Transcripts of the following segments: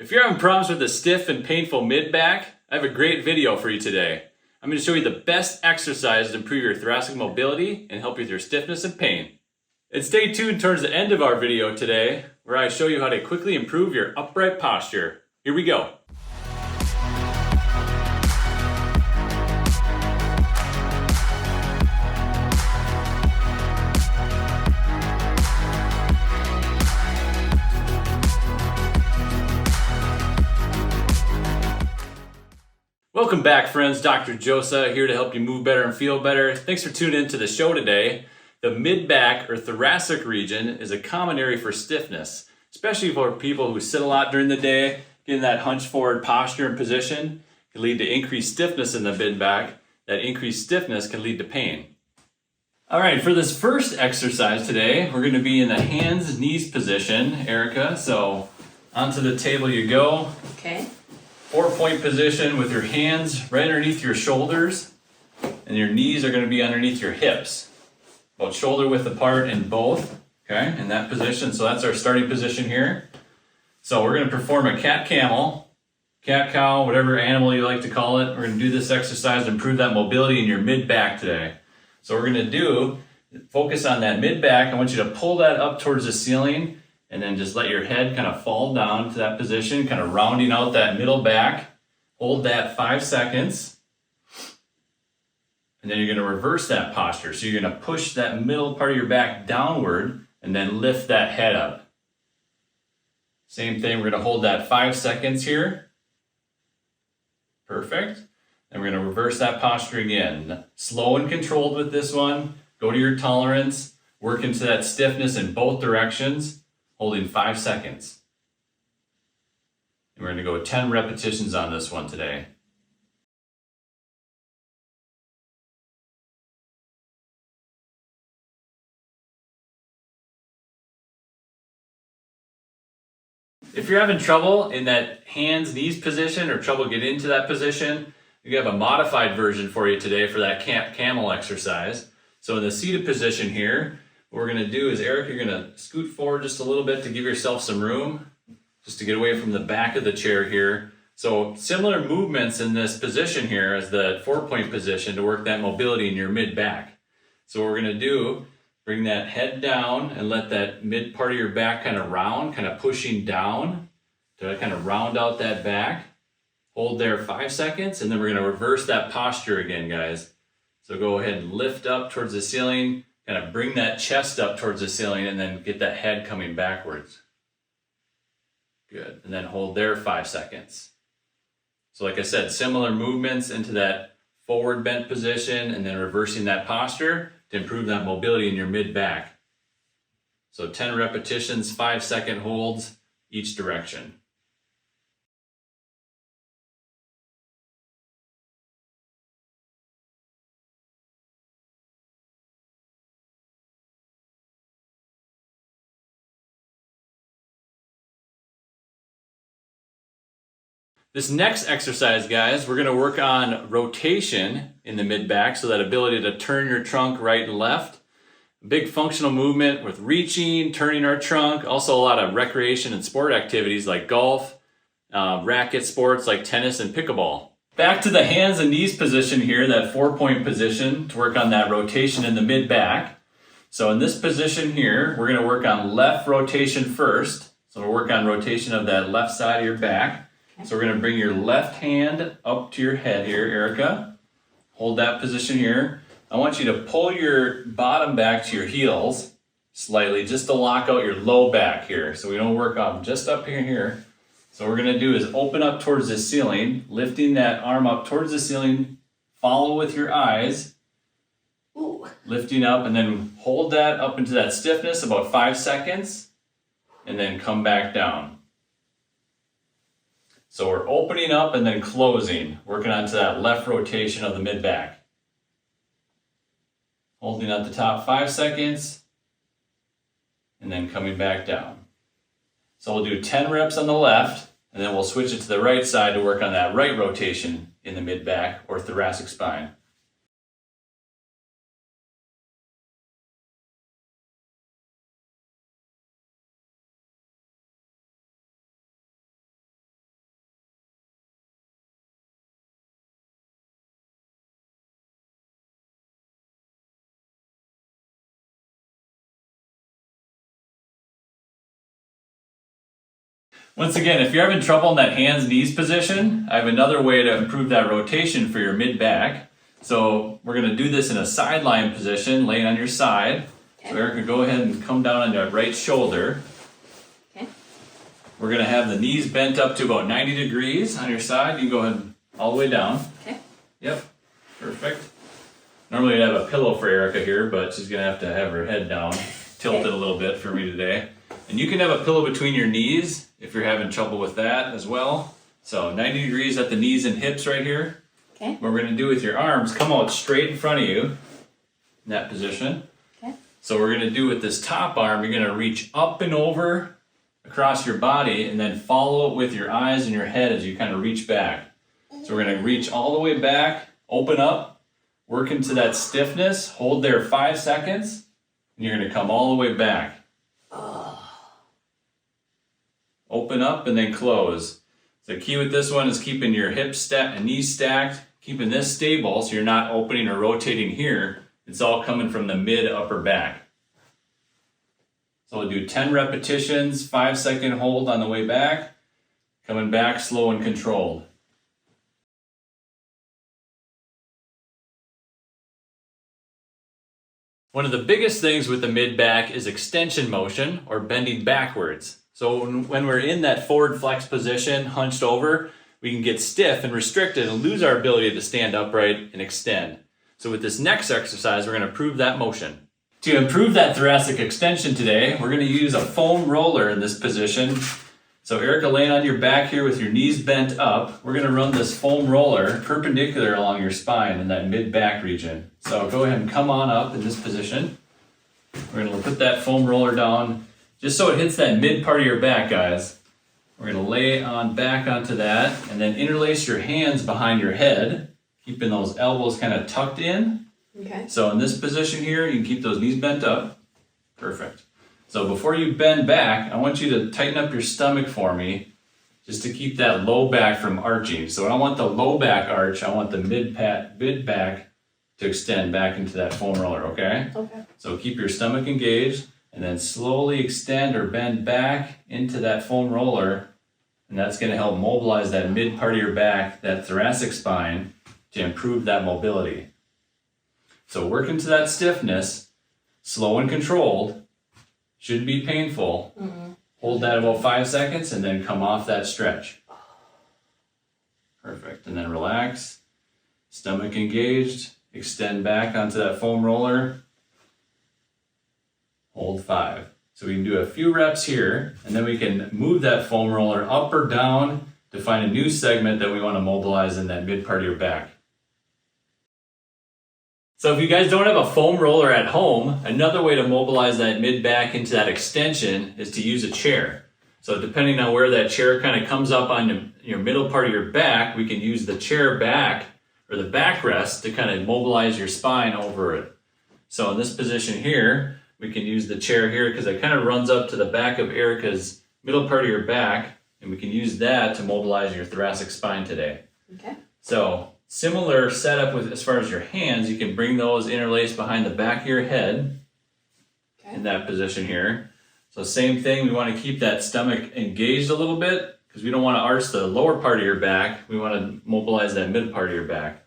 If you're having problems with a stiff and painful mid-back, I have a great video for you today. I'm going to show you the best exercise to improve your thoracic mobility and help you with your stiffness and pain. And stay tuned towards the end of our video today, where I show you how to quickly improve your upright posture. Here we go. Welcome back, friends. Dr. Josa here to help you move better and feel better. Thanks for tuning in to the show today. The mid-back or thoracic region is a common area for stiffness, especially for people who sit a lot during the day. Getting that hunched forward posture and position can lead to increased stiffness in the mid-back. That increased stiffness can lead to pain. All right, for this first exercise today, we're going to be in the hands-knees position, Erica. So onto the table you go. Okay. 4-point position with your hands right underneath your shoulders, and your knees are going to be underneath your hips, about shoulder width apart in both, okay, in that position. So that's our starting position here. So we're going to perform a cat-camel, cat-cow, whatever animal you like to call it. We're going to do this exercise to improve that mobility in your mid-back today. So we're going to focus on that mid-back. I want you to pull that up towards the ceiling, and then just let your head kind of fall down to that position, kind of rounding out that middle back. Hold that 5 seconds. And then you're going to reverse that posture. So you're going to push that middle part of your back downward and then lift that head up. Same thing, we're going to hold that 5 seconds here. Perfect. And we're going to reverse that posture again. Slow and controlled with this one. Go to your tolerance. Work into that stiffness in both directions. Holding 5 seconds. And we're going to go 10 repetitions on this one today. If you're having trouble in that hands-knees position or trouble getting into that position, we have a modified version for you today for that camel exercise. So in the seated position here, what we're going to do is, Eric, you're going to scoot forward just a little bit to give yourself some room, just to get away from the back of the chair here. So similar movements in this position here as the 4-point position to work that mobility in your mid-back. So what we're going to do, bring that head down and let that mid part of your back kind of round, kind of pushing down to kind of round out that back. Hold there 5 seconds, and then we're going to reverse that posture again, guys. So go ahead and lift up towards the ceiling. Kind of bring that chest up towards the ceiling and then get that head coming backwards. Good. And then hold there 5 seconds. So like I said, similar movements into that forward bent position and then reversing that posture to improve that mobility in your mid-back. So 10 repetitions, 5-second holds each direction. This next exercise, guys, we're going to work on rotation in the mid-back, so that ability to turn your trunk right and left. A big functional movement with reaching, turning our trunk, also a lot of recreation and sport activities like golf, racket sports like tennis and pickleball. Back to the hands and knees position here, that 4-point position to work on that rotation in the mid-back. So in this position here, we're going to work on left rotation first. So we'll work on rotation of that left side of your back. So we're going to bring your left hand up to your head here, Erica. Hold that position here. I want you to pull your bottom back to your heels slightly, just to lock out your low back here. So we don't work on just up here. So what we're going to do is open up towards the ceiling, lifting that arm up towards the ceiling. Follow with your eyes. Ooh. Lifting up, and then hold that up into that stiffness about 5 seconds, and then come back down. So we're opening up and then closing, working onto that left rotation of the mid-back. Holding at the top 5 seconds, and then coming back down. So we'll do 10 reps on the left, and then we'll switch it to the right side to work on that right rotation in the mid-back or thoracic spine. Once again, if you're having trouble in that hands-knees position, I have another way to improve that rotation for your mid-back. So we're going to do this in a sideline position, laying on your side. Okay. So Erica, go ahead and come down on your right shoulder. Okay. We're going to have the knees bent up to about 90 degrees on your side. You can go ahead all the way down. Okay. Yep, perfect. Normally I'd have a pillow for Erica here, but she's going to have her head down, tilted a little bit for me today. And you can have a pillow between your knees if you're having trouble with that as well. So 90 degrees at the knees and hips right here. Okay. What we're going to do with your arms, come out straight in front of you in that position. Okay. So we're going to do with this top arm, you're going to reach up and over across your body and then follow it with your eyes and your head as you kind of reach back. So we're going to reach all the way back, open up, work into that stiffness, hold there 5 seconds, and you're going to come all the way back. Open up and then close. The key with this one is keeping your hips and knees stacked, keeping this stable so you're not opening or rotating here. It's all coming from the mid-upper back. So we'll do 10 repetitions, 5-second hold on the way back, coming back slow and controlled. One of the biggest things with the mid-back is extension motion or bending backwards. So when we're in that forward flex position, hunched over, we can get stiff and restricted and lose our ability to stand upright and extend. So with this next exercise, we're going to improve that motion. To improve that thoracic extension today, we're going to use a foam roller in this position. So Erica, laying on your back here with your knees bent up, we're going to run this foam roller perpendicular along your spine in that mid-back region. So go ahead and come on up in this position. We're going to put that foam roller down just so it hits that mid part of your back, guys. We're going to lay on back onto that and then interlace your hands behind your head, keeping those elbows kind of tucked in. Okay. So in this position here, you can keep those knees bent up. Perfect. So before you bend back, I want you to tighten up your stomach for me just to keep that low back from arching. So I don't want the low back arch, I want the mid back to extend back into that foam roller, okay? Okay. So keep your stomach engaged and then slowly extend or bend back into that foam roller. And that's going to help mobilize that mid part of your back, that thoracic spine, to improve that mobility. So work into that stiffness, slow and controlled, shouldn't be painful. Mm-hmm. Hold that about 5 seconds and then come off that stretch. Perfect. And then relax, stomach engaged, extend back onto that foam roller. Hold 5. So we can do a few reps here, and then we can move that foam roller up or down to find a new segment that we want to mobilize in that mid part of your back. So if you guys don't have a foam roller at home, another way to mobilize that mid back into that extension is to use a chair. So depending on where that chair kind of comes up on your middle part of your back, we can use the chair back or the backrest to kind of mobilize your spine over it. So in this position here, we can use the chair here because it kind of runs up to the back of Erica's middle part of your back, and we can use that to mobilize your thoracic spine today. Okay. So similar setup with as far as your hands, you can bring those interlaced behind the back of your head in that position here. So same thing, we want to keep that stomach engaged a little bit because we don't want to arch the lower part of your back. We want to mobilize that mid part of your back.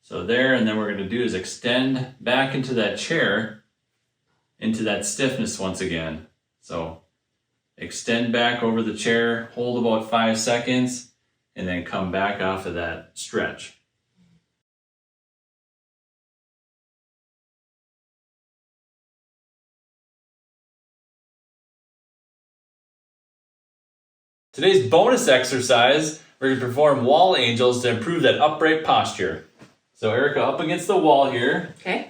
So there, and then what we're going to do is extend back into that chair, into that stiffness once again. So extend back over the chair, hold about 5 seconds, and then come back off of that stretch. Today's bonus exercise, we're going to perform wall angels to improve that upright posture. So Erica, up against the wall here. Okay.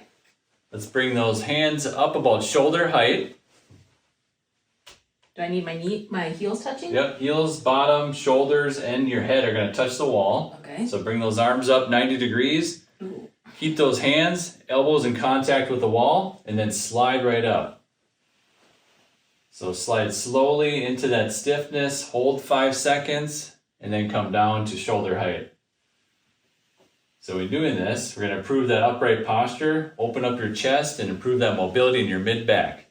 Let's bring those hands up about shoulder height. Do I need my heels touching? Yep, heels, bottom, shoulders, and your head are going to touch the wall. Okay. So bring those arms up 90 degrees. Ooh. Keep those hands, elbows in contact with the wall, and then slide right up. So slide slowly into that stiffness, hold 5 seconds, and then come down to shoulder height. So in doing this, we're going to improve that upright posture, open up your chest, and improve that mobility in your mid-back.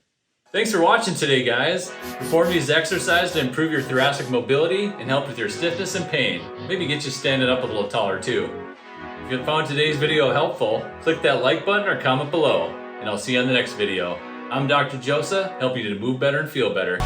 Thanks for watching today, guys. Perform these exercises to improve your thoracic mobility and help with your stiffness and pain. Maybe get you standing up a little taller too. If you found today's video helpful, click that like button or comment below, and I'll see you on the next video. I'm Dr. Josa, helping you to move better and feel better.